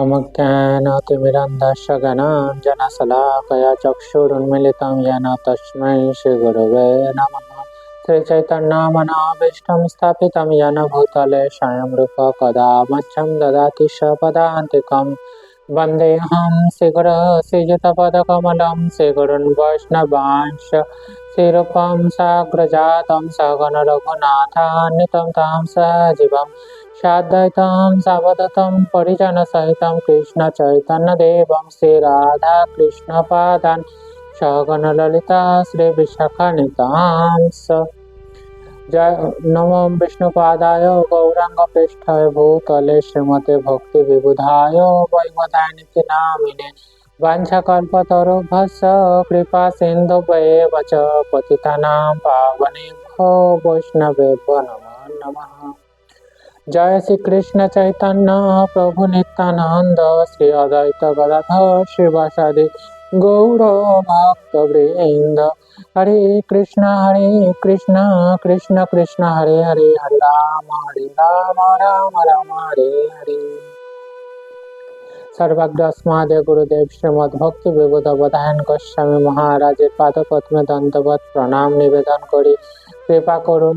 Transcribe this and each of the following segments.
अमज्ञानतिमिरन्धस्य ज्ञानाञ्जनशलाकया चक्षुरुन्मीलितं येन तस्मै श्रीगुरवे नमः। श्रीचैतन्यमनोभीष्टं स्थापितं येन भूतले स्वयं रूप कदा मह्यं ददाति स्वपदान्तिकं। वन्देऽहं श्रीगुरो श्रीयुतपदकमलं श्रीगुरुन् वैष्णवांश्च श्रीरूपं साग्रजातं सगण रघुनाथान्वितं तं सजीवम् साद्वैतं सावधूतं परिजनसहितं कृष्ण चैतन्यदेवं श्रीराधाकृष्णपादान् सगण ललिता श्रीविशाखान्वितांश्च। जय नमो विष्णुपादाय गौराङ्गपृष्ठाय भूतले श्रीमते भक्तिविबुधाय वैवधानिति नामिने वाञ्छाकल्पतरुभ्यश्च कृपा सिन्धुभ्येव च पतितानां पावनेभ्यो वैष्णवेभ्यो नमो नमः। जय श्री कृष्ण चैतन्य प्रभु नित्यानंद श्री अद्वैत गदाधर श्रीवासादि गौर भक्त वृंद। हरे कृष्ण कृष्ण कृष्ण हरे हरे हरे राम राम राम हरे हरे। सर्वज्ञस्मादे गुरुदेव श्रीमद् भक्ति विबुध अवधान गोस्वामी महाराजेर पादपद्मे दंडवत प्रणाम निवेदन करी कृपा करुन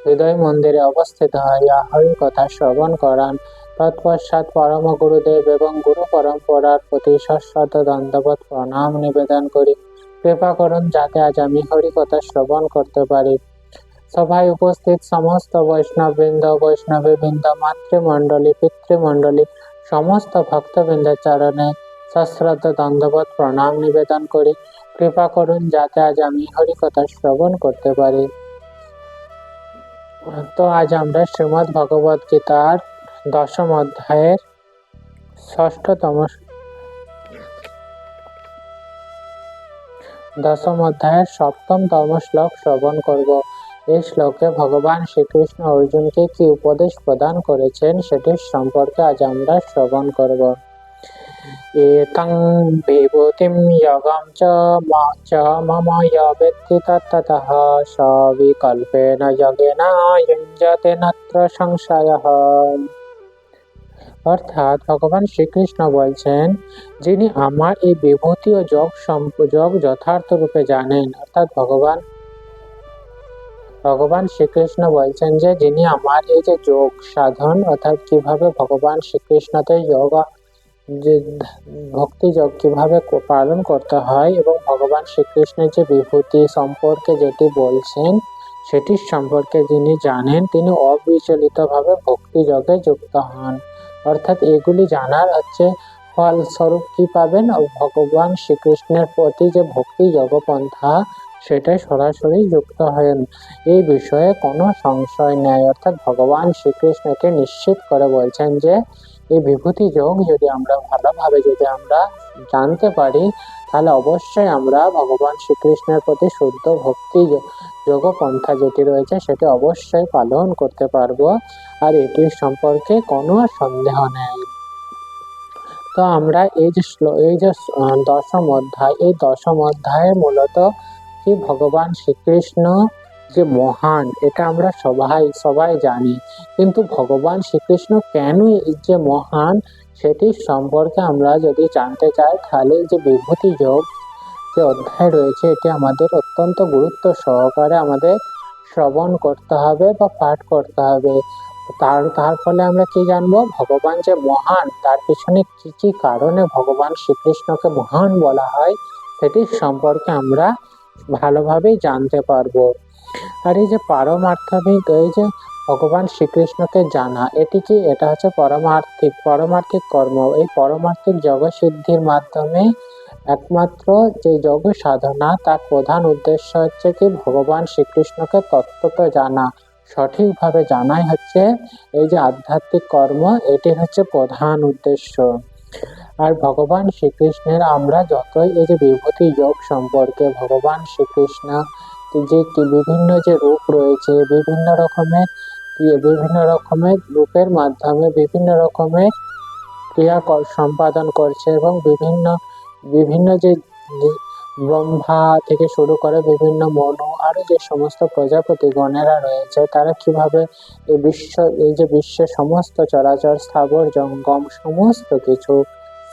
हृदय मंदिरे अवस्थित हইয়া हरि कथा श्रवण करान। तत्पश्चात परम गुरुदेव एवं गुरु परम्परार प्रति सश्रद्ध दंडवत प्रणाम निवेदन करी कृपा करुन जाते आज आमी हरि कथा श्रवण करते पारी। सभाय उपस्थित समस्त वैष्णवबृंद वैष्णवीबृंद मातृमंडली पितृमंडली समस्त भक्तबृंदेर चरणे सश्रद्ध दंडवत प्रणाम निवेदन करी कृपा करुन जाते आज आमी हरि कथा श्रवण करते पारी। तो आज আমরা শ্রীমদ্ ভগবত গীতার দশম অধ্যায়ের সপ্তমতম শ্লোক শ্রবণ করব। এই শ্লোকে ভগবান শ্রীকৃষ্ণ অর্জুনকে কি উপদেশ প্রদান করেছেন সেটির সম্পর্কে আজ আমরা শ্রবণ করব। एतं विभूतिं योगं च मम यो वेत्ति तत्ततः स विकल्पेन योगेन युञ्जते नत्र संशयः। অর্থাৎ ভগবান শ্রীকৃষ্ণ বলছেন যিনি আমার এই বিভূতি ও যোগ যথার্থ রূপে জানেন, অর্থাৎ ভগবান শ্রীকৃষ্ণ বলছেন যে যিনি আমার এই যে যোগ সাধন অর্থাৎ কিভাবে ভগবান শ্রীকৃষ্ণতে যোগা যে ভক্তি যোগ কিভাবে পালন করতে হয় এবং ভগবান শ্রীকৃষ্ণের যে বিভূতি সম্পর্কে যেটি বলছেন সেটির সম্পর্কে যিনি জানেন তিনি অবিচলিতভাবে ভক্তি যোগে যুক্ত হন। অর্থাৎ এগুলি জানার ফলস্বরূপ কি পাবেন, ভগবান শ্রীকৃষ্ণের প্রতি যে ভক্তি যোগপন্থা সেটাই সরাসরি যুক্ত হন, এই বিষয়ে কোনো সংশয় নেই। অর্থাৎ ভগবান শ্রীকৃষ্ণকে নিশ্চিত করে বলছেন যে এই বিভূতি যোগ যদি আমরা ভালোভাবে জানতে পারি তাহলে অবশ্যই আমরা ভগবান শ্রীকৃষ্ণের প্রতি শুদ্ধ ভক্তি যোগপন্থা যেটি রয়েছে সেটি অবশ্যই পালন করতে পারবো, আর এটির সম্পর্কে কোনো সন্দেহ নেই। তো আমরা এই যে দশম অধ্যায়ে মূলত কি ভগবান শ্রীকৃষ্ণ যে মহান এটা আমরা সবাই জানি, কিন্তু ভগবান শ্রীকৃষ্ণ কেন যে মহান সেটির সম্পর্কে আমরা যদি জানতে চাই তাহলে যে বিভূতি যোগ যে অধ্যায় রয়েছে এটি আমাদের অত্যন্ত গুরুত্ব সহকারে আমাদের শ্রবণ করতে হবে বা পাঠ করতে হবে। তার ফলে আমরা কি জানবো, ভগবান যে মহান তার পিছনে কি কি কারণে ভগবান শ্রীকৃষ্ণকে মহান বলা হয় সেটির সম্পর্কে আমরা ভালোভাবে জানতে পারবো। আর এই যে পারমার্থিক এই যে ভগবান শ্রীকৃষ্ণকে জানা এটা হচ্ছে পারমার্থিক কর্ম। এই পারমার্থিক যোগ সিদ্ধির মাধ্যমে একমাত্র যে যোগ সাধনা তার প্রধান উদ্দেশ্য হচ্ছে কি ভগবান শ্রীকৃষ্ণকে তত্ত্বত জানা, সঠিকভাবে জানাই হচ্ছে এই যে আধ্যাত্মিক কর্ম, এটি হচ্ছে প্রধান উদ্দেশ্য। আর ভগবান শ্রীকৃষ্ণের আমরা যতই এই যে বিভূতি যোগ সম্পর্কে ভগবান শ্রীকৃষ্ণ যে বিভিন্ন যে রূপ রয়েছে বিভিন্ন রকমের রূপের মাধ্যমে বিভিন্ন রকমের ক্রিয়া সম্পাদন করছে এবং বিভিন্ন যে ব্রহ্মা থেকে শুরু করে বিভিন্ন মনু আরো যে সমস্ত প্রজাপতি গণেরা রয়েছে, তারা কিভাবে এই যে বিশ্বের সমস্ত চরাচর স্থাবর জঙ্গম সমস্ত কিছু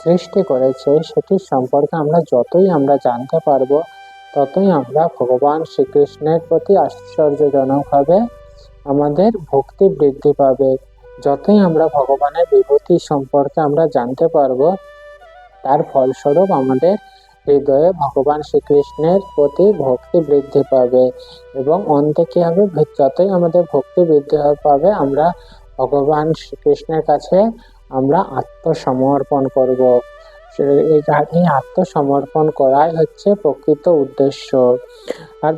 সৃষ্টি করেছে, সেটির সম্পর্কে যতই আমরা জানতে পারবো, ততই আমরা ভগবান শ্রীকৃষ্ণের প্রতি আশ্চর্যজনকভাবে আমাদের ভক্তি বৃদ্ধি পাবে। যতই আমরা ভগবানের বিভূতি সম্পর্কে আমরা জানতে পারবো, তার ফলস্বরূপ আমাদের হৃদয়ে ভগবান শ্রীকৃষ্ণের প্রতি ভক্তি বৃদ্ধি পাবে। এবং অন্তে কি হবে, যতই আমাদের ভক্তি বৃদ্ধি পাবে, আমরা ভগবান শ্রীকৃষ্ণের কাছে আমরা আত্মসমর্পণ করব। এই আত্মসমর্পণ করাই হচ্ছে প্রকৃত উদ্দেশ্য। আর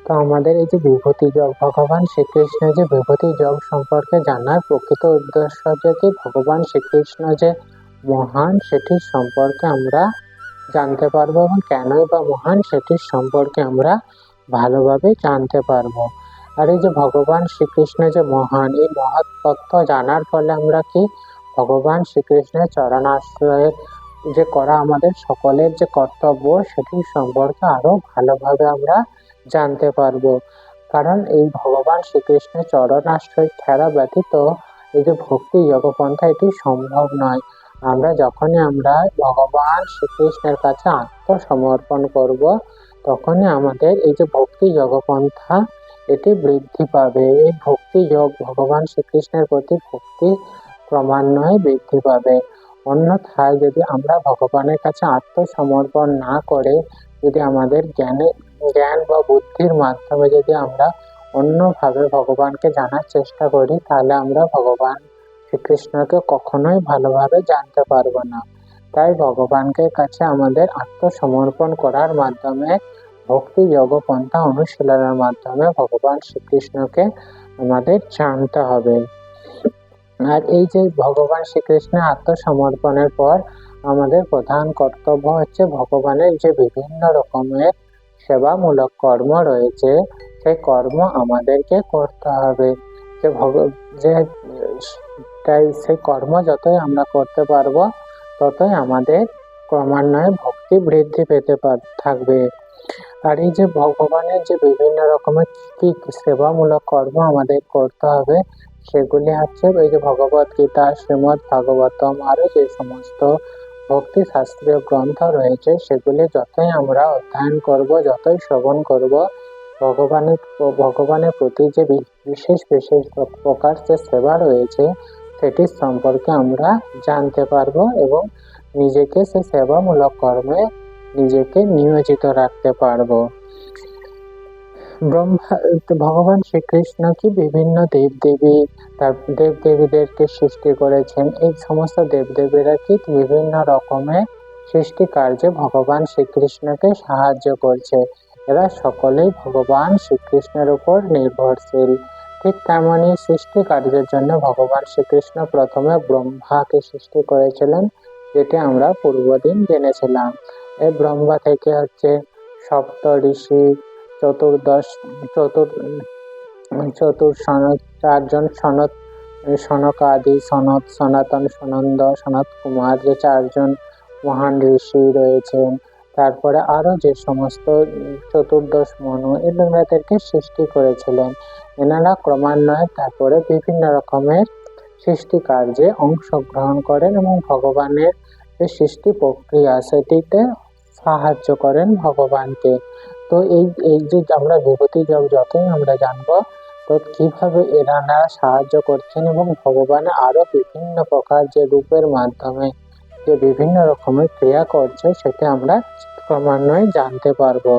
তো আমাদের এই যে বিভূতি যোগ, ভগবান শ্রীকৃষ্ণের যে বিভূতি যোগ সম্পর্কে জানার প্রকৃত উদ্দেশ্য যে কি, ভগবান শ্রীকৃষ্ণ যে মহান সেটির সম্পর্কে আমরা জানতে পারবো, এবং কেনই বা মহান সেটির সম্পর্কে আমরা ভালোভাবে জানতে পারবো। আর এই যে ভগবান শ্রীকৃষ্ণ যে মহান, এই মহৎ তত্ত্ব জানার ফলে আমরা কি ভগবান শ্রীকৃষ্ণের চরণাশ্রয়ের যে করা আমাদের সকলের যে কর্তব্য, সেটির সম্পর্কে আরো ভালোভাবে আমরা জানতে পারবো। কারণ এই ভগবান শ্রীকৃষ্ণের চরণাশ্রয় ছাড়া ব্যতীত এই যে ভক্তি যোগপন্থা, এটি সম্ভব নয়। যখনই আমরা ভগবান শ্রীকৃষ্ণের কাছে আত্মসমর্পণ করব, তখনই আমাদের এই যে ভক্তি যোগপন্থা এটি বৃদ্ধি পাবে। এই ভক্তি যোগ ভগবান শ্রীকৃষ্ণের প্রতি ভক্তি ক্রমান্বয়ে বৃদ্ধি পাবে। অন্যথায় যদি আমরা ভগবানের কাছে আত্মসমর্পণ না করে, যদি আমাদের জ্ঞান বা বুদ্ধির মাধ্যমে যদি আমরা অন্যভাবে ভগবানকে জানার চেষ্টা করি, তাহলে আমরা ভগবান শ্রীকৃষ্ণকে কখনোই ভালোভাবে জানতে পারবো না। তাই ভগবানকে কাছে আমাদের আত্মসমর্পণ করার মাধ্যমে, ভক্তি যোগ পন্থা অনুশীলনের মাধ্যমে ভগবান শ্রীকৃষ্ণকে আমাদের জানতে হবে। আর এই যে ভগবান শ্রীকৃষ্ণের আত্মসমর্পণের পর আমাদের প্রধান কর্তব্য হচ্ছে ভগবানের যে বিভিন্ন রকমের সেবামূলক কর্ম রয়েছে, সেই কর্ম আমাদেরকে করতে হবে। তাই সেই কর্ম যতই আমরা করতে পারবো, ততই আমাদের ক্রমান্বয়ে ভক্তি বৃদ্ধি পেতে থাকবে। আর এই যে ভগবানের যে বিভিন্ন রকমের কি সেবামূলক কর্ম আমাদের করতে হবে, সেগুলি হচ্ছে এই যে ভগবত গীতা, শ্রীমদ ভাগবতম, আরো যে সমস্ত ভক্তি শাস্ত্রীয় গ্রন্থ রয়েছে, সেগুলি যতই আমরা অধ্যয়ন করব, যতই শ্রবণ করব, ভগবানের প্রতি যে বিশেষ বিশেষ প্রকার যে সেবা রয়েছে, সেটির সম্পর্কে আমরা জানতে পারবো এবং নিজেকে সে সেবামূলক কর্মে নিজেকে নিয়োজিত রাখতে পারবো। ভগবান শ্রীকৃষ্ণ কি বিভিন্ন দেবদেবীদেরকে সৃষ্টি করেছেন। এই সমস্ত দেবদেবীরা কি বিভিন্ন রকমের সৃষ্টি কার্যে ভগবান শ্রীকৃষ্ণকে সাহায্য করছে। এরা সকলেই ভগবান শ্রীকৃষ্ণের উপর নির্ভরশীল। ঠিক তেমনি সৃষ্টি কার্যের জন্য ভগবান শ্রীকৃষ্ণ প্রথমে ব্রহ্মাকে সৃষ্টি করেছিলেন, যেটি আমরা পূর্বদিন জেনেছিলাম। এই ব্রহ্মা থেকে হচ্ছে সপ্ত ঋষি, চারজন সনকাদি, সনাতন, সনন্দ, সনত কুমার, যে চারজন মহান ঋষি রয়েছেন। তারপরে আরো যে সমস্ত চতুর্দশ মনু, এনাদেরকে সৃষ্টি করেছিলেন। এনারা ক্রমান্বয়ে তারপরে বিভিন্ন রকমের সৃষ্টি কার্যে অংশগ্রহণ করেন এবং ভগবানের যে সৃষ্টি প্রক্রিয়া, সেটিতে সাহায্য করেন ভগবানকে। তো এই যে আমরা বিভূতি যোগ যতই আমরা জানবো, তো কিভাবে এনারা সাহায্য করছেন এবং ভগবানের আরো বিভিন্ন প্রকার যে রূপের মাধ্যমে যে বিভিন্ন রকমের ক্রিয়া করছে, সেটা আমরা ক্রমান্বয়ে জানতে পারবো।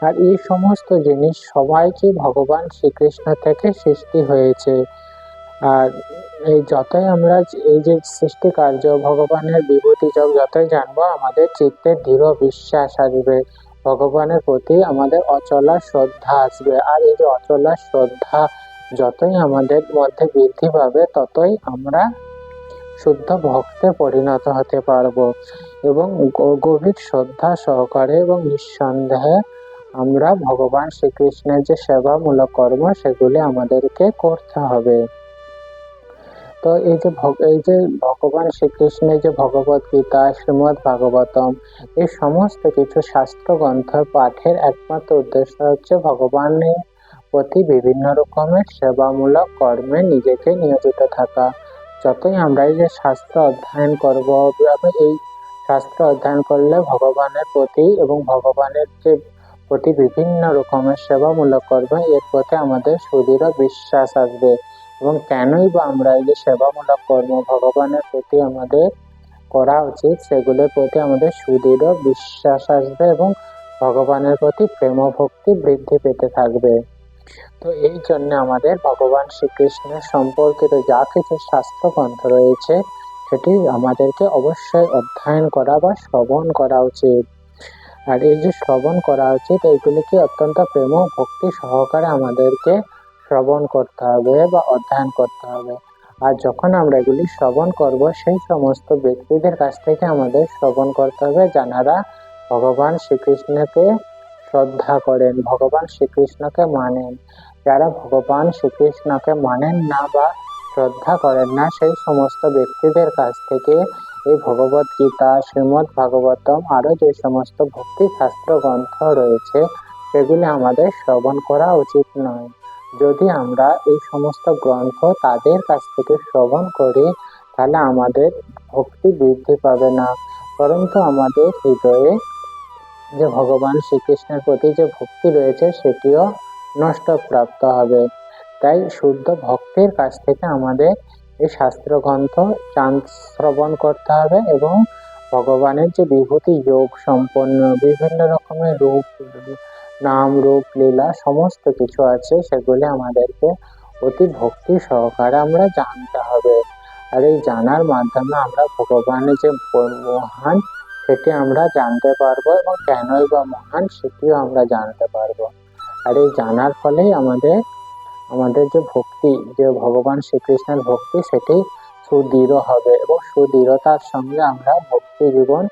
আর এই সমস্ত জিনিস সবাইকে ভগবান শ্রীকৃষ্ণ থেকে সৃষ্টি হয়েছে। আর এই যতই আমরা এই যে সৃষ্টি কার্য ভগবানের বিভূতি যোগ যতই জানবো, আমাদের চিত্তে দৃঢ় বিশ্বাস আসবে, ভগবানের প্রতি আমাদের অচলা শ্রদ্ধা আসবে। আর এই যে অচলা শ্রদ্ধা যতই আমাদের মধ্যে বৃদ্ধি পাবে, ততই আমরা শুদ্ধ ভক্তে পরিণত হতে পারবো এবং গভীর শ্রদ্ধা সহকারে এবং নিঃসন্দেহে আমরা ভগবান শ্রীকৃষ্ণের যে সেবামূলক কর্ম, সেগুলি আমাদেরকে করতে হবে। তো এই যে ভগবান শ্রীকৃষ্ণের যে ভগবত গীতা, শ্রীমদ্ ভাগবতম, এই সমস্ত কিছু শাস্ত্র গ্রন্থ পাঠের একমাত্র উদ্দেশ্য হচ্ছে ভগবানের প্রতি বিভিন্ন রকমের সেবামূলক কর্মে নিজেকে নিয়োজিত থাকা। যতই আমরা এই যে শাস্ত্র অধ্যয়ন করব, এই শাস্ত্র অধ্যয়ন করলে ভগবানের প্রতি এবং ভগবানের যে প্রতি বিভিন্ন রকমের সেবামূলক কর্ম, এর প্রতি আমাদের সুদৃঢ় বিশ্বাস আসবে। এবং কেনই বা আমরা এই যে সেবামূলক কর্ম ভগবানের প্রতি আমাদের করা উচিত, সেগুলোর প্রতি আমাদের সুদৃঢ় বিশ্বাস আসবে এবং ভগবানের প্রতি প্রেম ভক্তি বৃদ্ধি পেতে থাকবে। তো এই জন্য আমাদের ভগবান শ্রীকৃষ্ণের সম্পর্কিত যা কিছু শাস্ত্র গ্রন্থ রয়েছে, সেটি আমাদেরকে অবশ্যই অধ্যয়ন করা বা শ্রবণ করা উচিত। আর এই যে শ্রবণ করা উচিত, এইগুলিকে অত্যন্ত প্রেম ও ভক্তি সহকারে আমাদেরকে শ্রবণ করতে হবে বা অধ্যয়ন করতে হবে। আর যখন আমরা এগুলি শ্রবণ করব, সেই সমস্ত ব্যক্তিদের কাছ থেকে আমাদের শ্রবণ করতে হবে যারা ভগবান শ্রীকৃষ্ণকে শ্রদ্ধা করেন, ভগবান শ্রীকৃষ্ণকে মানেন। যারা ভগবান শ্রীকৃষ্ণকে মানেন না বা শ্রদ্ধা করেন না, সেই সমস্ত ব্যক্তিদের কাছ থেকে এই ভগবত গীতা, শ্রীমদ্ ভাগবতম, আরো যে সমস্ত ভক্তি শাস্ত্র গ্রন্থ রয়েছে, সেগুলি আমাদের শ্রবণ করা উচিত নয়। যদি আমরা এই সমস্ত গ্রন্থ তাদের কাছ থেকে শ্রবণ করি, তাহলে আমাদের ভক্তি বৃদ্ধি পাবে না, পরন্তু আমাদের হৃদয়ে যে ভগবান শ্রীকৃষ্ণের প্রতি যে ভক্তি রয়েছে, সেটিও নষ্টপ্রাপ্ত হবে। তাই শুদ্ধ ভক্তির কাছ থেকে আমাদের এই শাস্ত্র গ্রন্থ শ্রবণ করতে হবে এবং ভগবানের যে বিভূতি যোগ সম্পন্ন বিভিন্ন রকমের রূপ, নাম, রূপ, লীলা সমস্ত কিছু আছে, সেগুলি আমাদেরকে অতি ভক্তি সহকারে আমরা জানতে হবে। আর এই জানার মাধ্যমে আমরা ভগবানের যে মহান, সেটি আমরা জানতে পারবো এবং কেনই বা মহান, সেটিও আমরা জানতে পারবো। আর এই জানার ফলেই আমাদের যে ভক্তি, যে ভগবান শ্রীকৃষ্ণের ভক্তি, সেটি সুদৃঢ় হবে এবং সুদৃঢ়তার সঙ্গে আমরা ভক্তি জীবন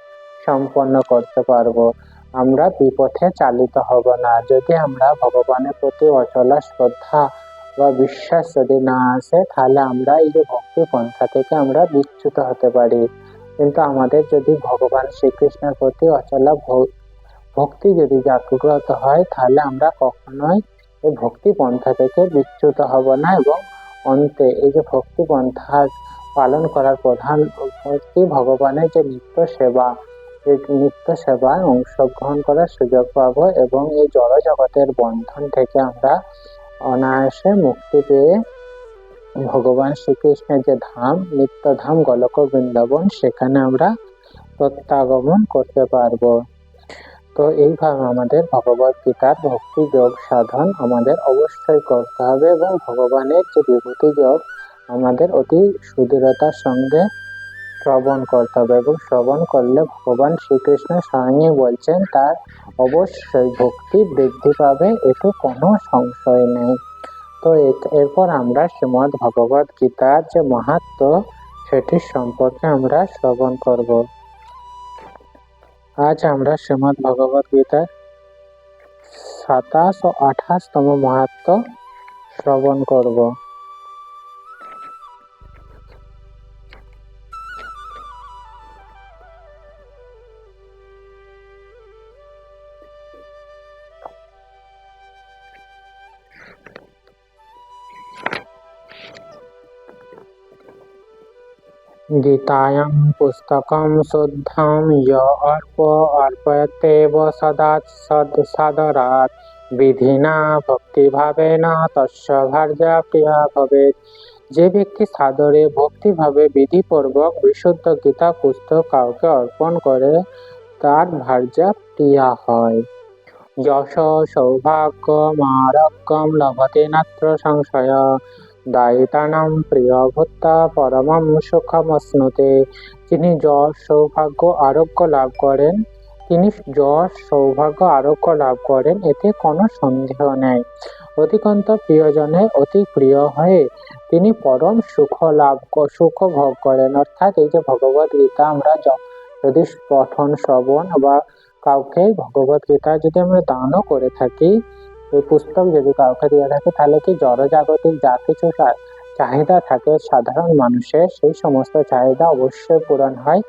সম্পন্ন করতে পারবো। আমরা বিপথে চালিত হব না। যদি আমরা ভগবানের প্রতি অচলা শ্রদ্ধা বা বিশ্বাস যদি না আসে, তাহলে আমরা এই যে ভক্তি পন্থা থেকে আমরা বিচ্যুত হতে পারি। কিন্তু আমাদের যদি ভগবান শ্রীকৃষ্ণের প্রতি অচলা ভক্তি যদি জাগ্রত হয়, তাহলে আমরা কখনোই এই ভক্তি পন্থা থেকে বিচ্যুত হব না এবং অন্তে এই যে ভক্তি পন্থার পালন করার প্রধান হচ্ছে ভগবানের যে নিত্য সেবা, এই নিত্য সেবায় অংশগ্রহণ করার সুযোগ পাবো এবং এই জড় জগতের বন্ধন থেকে আমরা অনায়াসে মুক্তি পেয়ে ভগবান শ্রীকৃষ্ণের যে ধাম, নিত্য ধাম গোলক বৃন্দাবন, সেখানে আমরা প্রত্যাগমন করতে পারবো। তো এইভাবে আমাদের ভগবত গীতার ভক্তি যোগ সাধন আমাদের অবশ্যই করতে হবে এবং ভগবানের যে বিভূতি যোগ আমাদের অতি সুদৃঢ়তার সঙ্গে শ্রবণ করতে হবে এবং শ্রবণ করলে ভগবান শ্রীকৃষ্ণ স্বয়ংই বলছেন তার অবশ্যই ভক্তি বৃদ্ধি পাবে, এতে কোনো সংশয় নেই। তো এরপর আমরা শ্রীমদ্ ভগবত গীতার যে মাহাত্ম্য, সেটির সম্পর্কে আমরা শ্রবণ করব। আজ আমরা শ্রীমদ্ ভগবত গীতার 27 ও 28তম মাহাত্ম্য শ্রবণ করব। गीतायां पुस्तकं शुद्धं य अर्पयत्येव सदरात् विधिना भक्तिभावेन तस्य भार्या प्रिया भवेत्। যে ব্যক্তি সাদরে ভক্তিভাবে বিধিপূর্বক বিশুদ্ধ গীতা পুস্তক কাউকে অর্পণ করে, তার ভার্যা প্রিয়া হয়। যশ সৌভাগ্যমারোগ্যম লভতে নাত্র সংশয় দায়িতানাম প্রিয় ভূত্বা পরমম সুখমশ্নুতে। যিনি যশ সৌভাগ্য আরোগ্য লাভ করেন, এতে কোনো সন্দেহ নেই। অধিকন্ত প্রিয়জনের অতি প্রিয় হয়ে তিনি পরম সুখ ভোগ করেন। অর্থাৎ এই যে ভগবত গীতা আমরা যদি পঠন শ্রবণ বা কাউকে ভগবত গীতা যদি আমরা দানও করে থাকি, এই পুস্তক যদি কাউকে দিয়ে থাকি, তাহলে কি জড়জাগতিক যা কিছু চাহিদা থাকে সাধারণ মানুষের, সেই সমস্ত চাহিদা অবশ্যই পূরণ হয়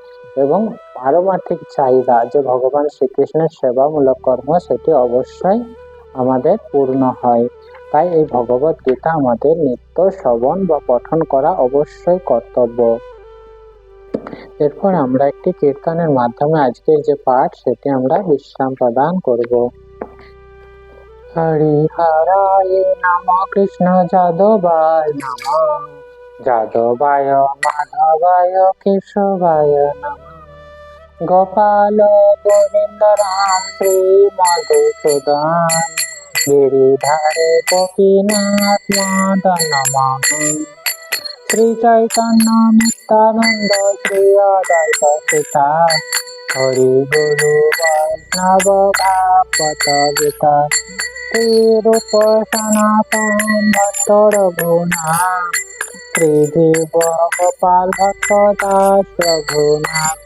এবং পারমার্থিক চাহিদা যে ভগবান শ্রীকৃষ্ণের সেবামূলক কর্ম সেটি অবশ্যই আমাদের পূর্ণ হয়। তাই এই ভগবত গীতা আমাদের নিত্য শ্রবণ বা পঠন করা অবশ্যই কর্তব্য। এরপর আমরা একটি কীর্তনের মাধ্যমে আজকের যে পাঠ সেটি আমরা বিশ্রাম প্রদান করব। হরিহরায় নম কৃষ্ণ যাদবায় নম যাদবায় মাধবায় কেশবায় নম গোপাল গোবিন্দ রাম শ্রী মধুসূদন গিরিধারে গোপীনাথ মদন মোহন শ্রী চৈতন্য নিত্যানন্দ শ্রী অদ্বৈত সীতা হরি গুরু বৈষ্ণব ভাগবত গীতা শ্রীরূপ সনাতন ভট্ট রঘুনাথ শ্রীদেব গোপাল ভট্ট দাস রঘুনাথ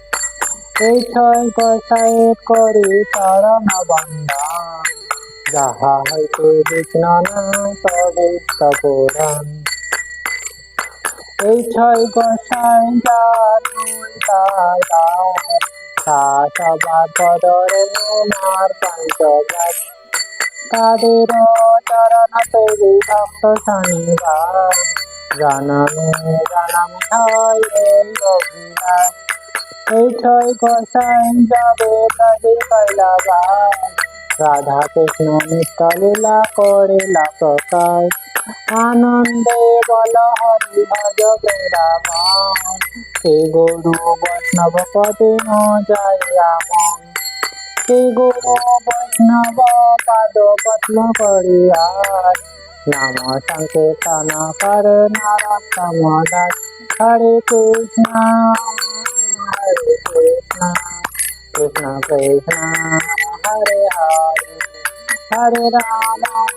এই ছয় গোসাইয়ের করি চরণ বন্দন যাহা হইতে বিঘ্ন নাশ অভীষ্ট পূরণ। এই ছয় গোসাই যার সবার পদরে নার পঞ্চবাদ তাদের চরণতে ভক্ত শনিবার জনমে জনমে হয় এই অভিলাষ। এই ছয় গোসাই যাবে ব্রজে কৈলাস রাধা কৃষ্ণ নিত্য লীলা করিলা প্রকাশ আনন্দে বল হরি ভজ বৃন্দাবন শ্রী গুরু বৈষ্ণব পদে যায় মন শ্রী গুরু বৈষ্ণব পাদ পদ্ম করিয়ার নাম সংকীর্তন করে নরোত্তম দাস। হরে কৃষ্ণ কৃষ্ণ কৃষ্ণ হরে হরে হরে রাম রাম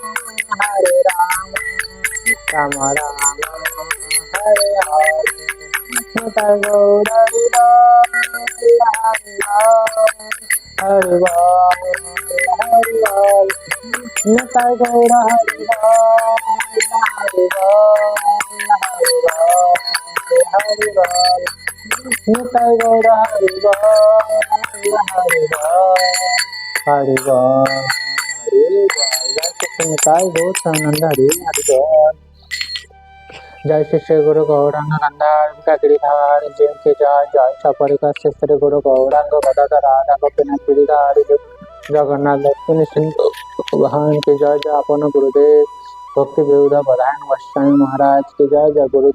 রাম হরে হরে নিতাই গৌর হরি হরি বল নিতাই গৌর হরি হরি বল নিতাই গৌর হরি হরি বল জয় শ্রী নিতাই গৌর প্রেমানন্দ হরি হরি বল। जय श्री श्री गुरु गौरांग गंधार गिरिधार जय के जय जय सपरिकर श्री श्री गुरु गौरांग गदाधर राधा गोपीनाथ गिरिधार जगन्नाथ दक्षिण सिंधु भगवान की जय जय अपन गुरुदेव भक्ति विविध प्रधान गोस्वामी महाराज की जय जय गुरु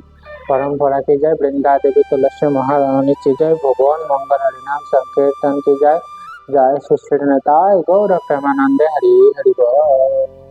परंपरा की जय वृंदा देवी तुलसी महारानी की जय भगवान मंगल हरिनाम संकीर्तन की जय जय श्री श्री निताय गौर प्रेमानंद हरि हरि बोल।